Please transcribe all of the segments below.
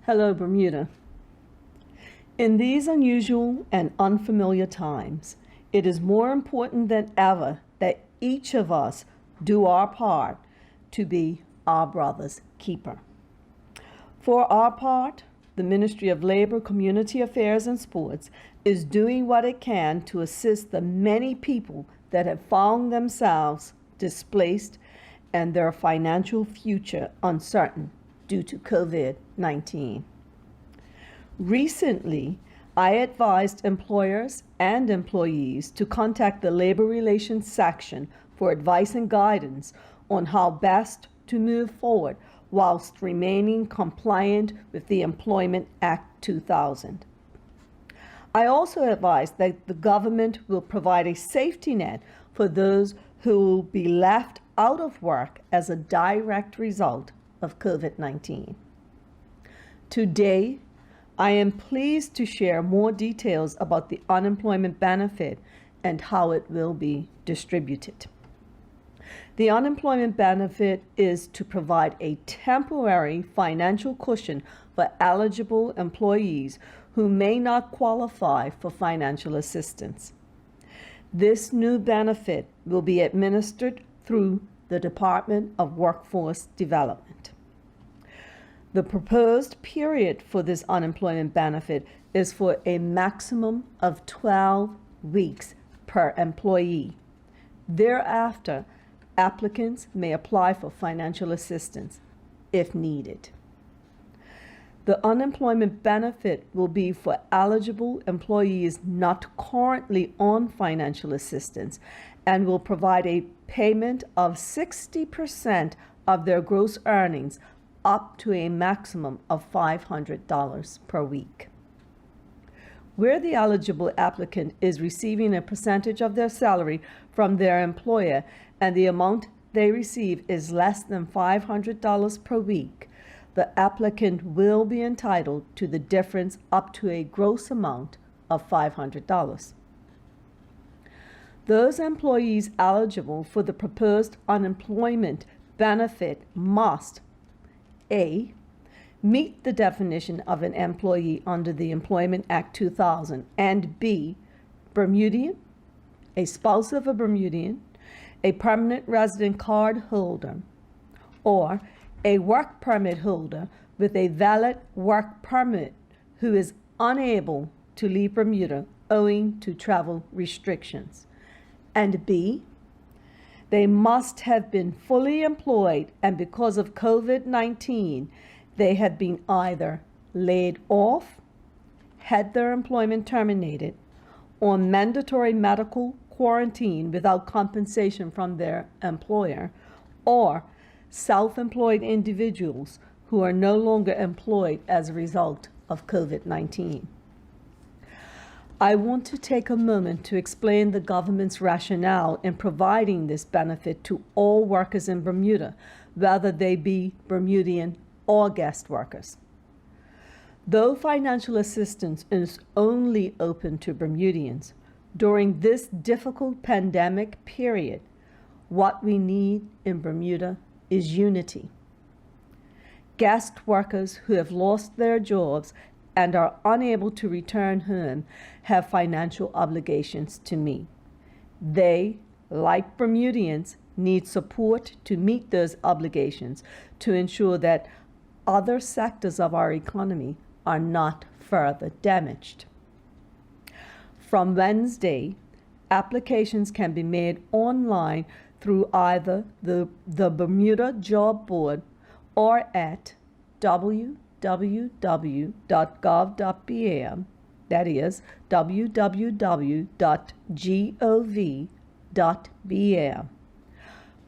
Hello, Bermuda. In these unusual and unfamiliar times, it is more important than ever that each of us do our part to be our brother's keeper. For our part, the Ministry of Labor, Community Affairs, and Sports is doing what it can to assist the many people that have found themselves displaced and their financial future uncertain due to COVID-19. Recently, I advised employers and employees to contact the Labor Relations section for advice and guidance on how best to move forward whilst remaining compliant with the Employment Act 2000. I also advised that the government will provide a safety net for those who will be left out of work as a direct result of COVID-19. Today, I am pleased to share more details about the unemployment benefit and how it will be distributed. The unemployment benefit is to provide a temporary financial cushion for eligible employees who may not qualify for financial assistance. This new benefit will be administered through the Department of Workforce Development. The proposed period for this unemployment benefit is for a maximum of 12 weeks per employee. Thereafter, applicants may apply for financial assistance if needed. The unemployment benefit will be for eligible employees not currently on financial assistance and will provide a payment of 60% of their gross earnings up to a maximum of $500 per week. Where the eligible applicant is receiving a percentage of their salary from their employer and the amount they receive is less than $500 per week, the applicant will be entitled to the difference up to a gross amount of $500. Those employees eligible for the proposed unemployment benefit must A, meet the definition of an employee under the Employment Act 2000, and B, Bermudian, a spouse of a Bermudian, a permanent resident card holder, or a work permit holder with a valid work permit who is unable to leave Bermuda owing to travel restrictions. And B, they must have been fully employed, and because of COVID-19, they have been either laid off, had their employment terminated, or mandatory medical quarantine without compensation from their employer, or self-employed individuals who are no longer employed as a result of COVID-19. I want to take a moment to explain the government's rationale in providing this benefit to all workers in Bermuda, whether they be Bermudian or guest workers. Though financial assistance is only open to Bermudians, during this difficult pandemic period, what we need in Bermuda is unity. Guest workers who have lost their jobs and are unable to return home have financial obligations to me. They, like Bermudians, need support to meet those obligations to ensure that other sectors of our economy are not further damaged. From Wednesday, applications can be made online through either the Bermuda Job Board or at www.gov.bm, that is www.gov.bm.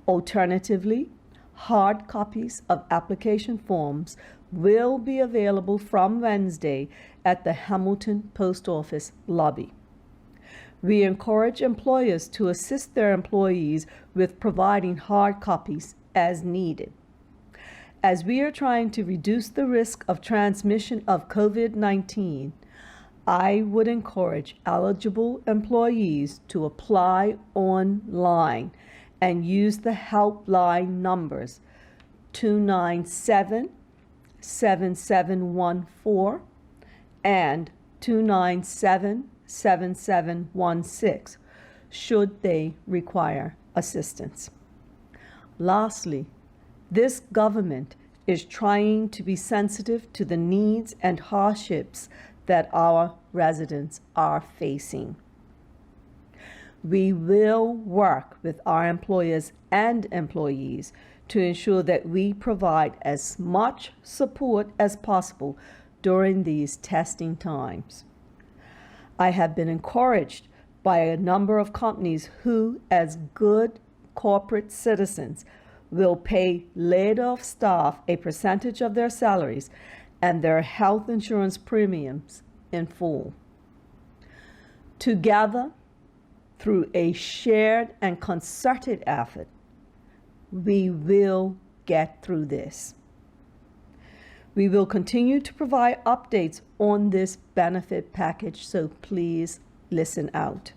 Alternatively, hard copies of application forms will be available from Wednesday at the Hamilton Post Office lobby. We encourage employers to assist their employees with providing hard copies as needed. As we are trying to reduce the risk of transmission of COVID-19, I would encourage eligible employees to apply online and use the helpline numbers 297 297-7714 and 297-7716 should they require assistance. Lastly, this government is trying to be sensitive to the needs and hardships that our residents are facing. We will work with our employers and employees to ensure that we provide as much support as possible during these testing times. I have been encouraged by a number of companies who, as good corporate citizens, will pay laid-off staff a percentage of their salaries and their health insurance premiums in full. Together, through a shared and concerted effort, we will get through this. We will continue to provide updates on this benefit package, so please listen out.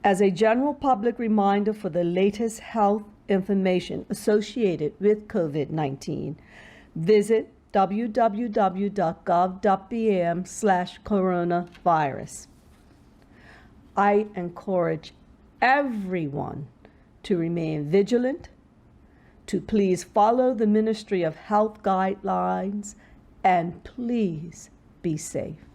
As a general public reminder for the latest health information associated with COVID-19, visit www.gov.bm/coronavirus. I encourage everyone to remain vigilant, to please follow the Ministry of Health guidelines, and please be safe.